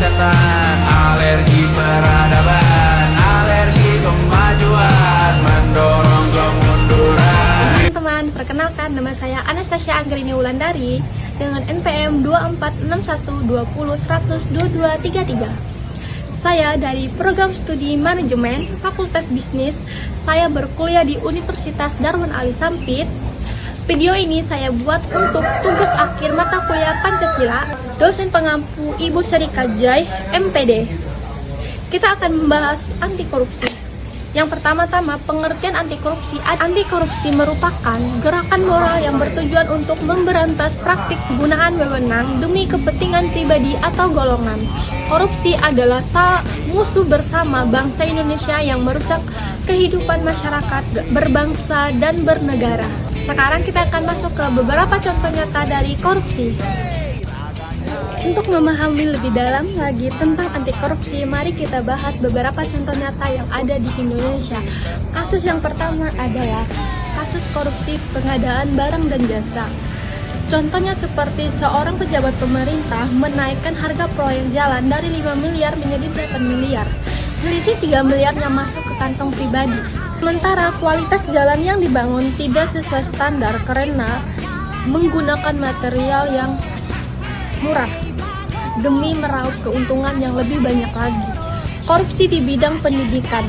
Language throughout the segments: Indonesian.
setan, alergi peradaban, alergi kemajuan, mendorong kemunduran. Teman-teman, perkenalkan nama saya Anastasia Anggerini Wulandari dengan NPM 246120102233. Saya dari Program Studi Manajemen Fakultas Bisnis. Saya berkuliah di Universitas Darwin Ali Sampit. Video ini saya buat untuk tugas akhir mata kuliah Pancasila, dosen pengampu Ibu Sri Kajai, MPD. Kita akan membahas anti korupsi. Yang pertama-tama, pengertian anti korupsi. Anti korupsi merupakan gerakan moral yang bertujuan untuk memberantas praktik penggunaan wewenang demi kepentingan pribadi atau golongan. Korupsi adalah musuh bersama bangsa Indonesia yang merusak kehidupan masyarakat berbangsa dan bernegara. Sekarang kita akan masuk ke beberapa contoh nyata dari korupsi. Untuk memahami lebih dalam lagi tentang anti korupsi, mari kita bahas beberapa contoh nyata yang ada di Indonesia. Kasus yang pertama adalah kasus korupsi pengadaan barang dan jasa. Contohnya seperti seorang pejabat pemerintah menaikkan harga proyek jalan dari 5 miliar menjadi 8 miliar. Selisih 3 miliarnya masuk ke kantong pribadi. Sementara kualitas jalan yang dibangun tidak sesuai standar karena menggunakan material yang murah demi meraup keuntungan yang lebih banyak lagi. Korupsi di bidang pendidikan.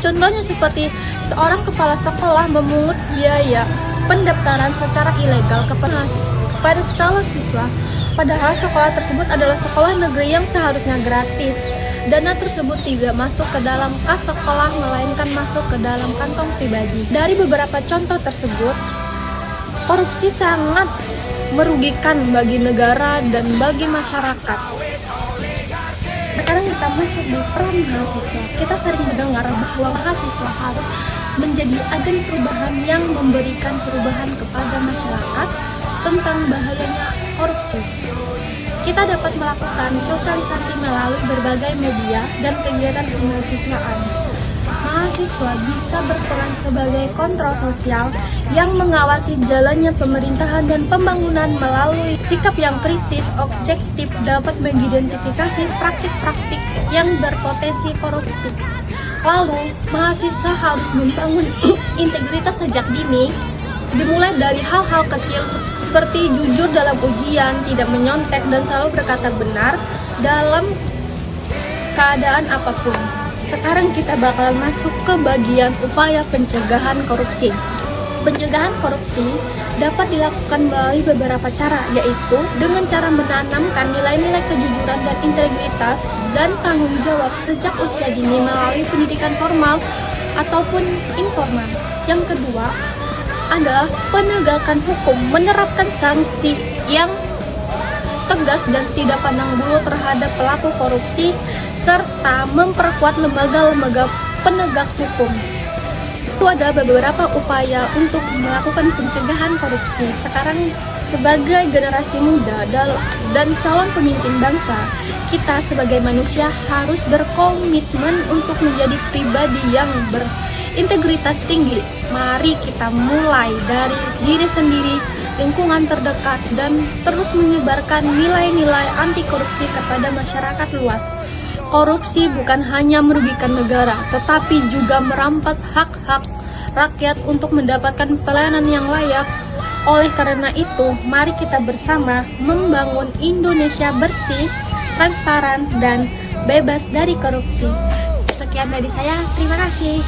Contohnya seperti seorang kepala sekolah memungut biaya pendaftaran secara ilegal kepada calon siswa, padahal sekolah tersebut adalah sekolah negeri yang seharusnya gratis. Dana tersebut tidak masuk ke dalam kas sekolah, melainkan masuk ke dalam kantong pribadi. Dari beberapa contoh tersebut, korupsi sangat merugikan bagi negara dan bagi masyarakat. Sekarang kita masuk di peran mahasiswa. Kita sering mendengar bahwa mahasiswa harus menjadi agen perubahan yang memberikan perubahan kepada masyarakat tentang bahayanya korupsi. Kita dapat melakukan sosialisasi melalui berbagai media dan kegiatan kemahasiswaan. Mahasiswa bisa berperan sebagai kontrol sosial yang mengawasi jalannya pemerintahan dan pembangunan melalui sikap yang kritis, objektif, dapat mengidentifikasi praktik-praktik yang berpotensi koruptif. Lalu, mahasiswa harus membangun integritas sejak dini, dimulai dari hal-hal kecil seperti jujur dalam ujian, tidak menyontek, dan selalu berkata benar dalam keadaan apapun. Sekarang kita bakal masuk ke bagian upaya pencegahan korupsi. Pencegahan korupsi dapat dilakukan melalui beberapa cara, yaitu dengan cara menanamkan nilai-nilai kejujuran dan integritas dan tanggung jawab sejak usia dini melalui pendidikan formal ataupun informal. Yang kedua adalah penegakan hukum, menerapkan sanksi yang tegas dan tidak pandang bulu terhadap pelaku korupsi, serta memperkuat lembaga-lembaga penegak hukum. Itu ada beberapa upaya untuk melakukan pencegahan korupsi. Sekarang sebagai generasi muda dan calon pemimpin bangsa, kita sebagai manusia harus berkomitmen untuk menjadi pribadi yang berintegritas tinggi. Mari kita mulai dari diri sendiri, lingkungan terdekat, dan terus menyebarkan nilai-nilai anti korupsi kepada masyarakat luas. Korupsi bukan hanya merugikan negara, tetapi juga merampas hak-hak rakyat untuk mendapatkan pelayanan yang layak. Oleh karena itu, mari kita bersama membangun Indonesia bersih, transparan, dan bebas dari korupsi. Sekian dari saya, terima kasih.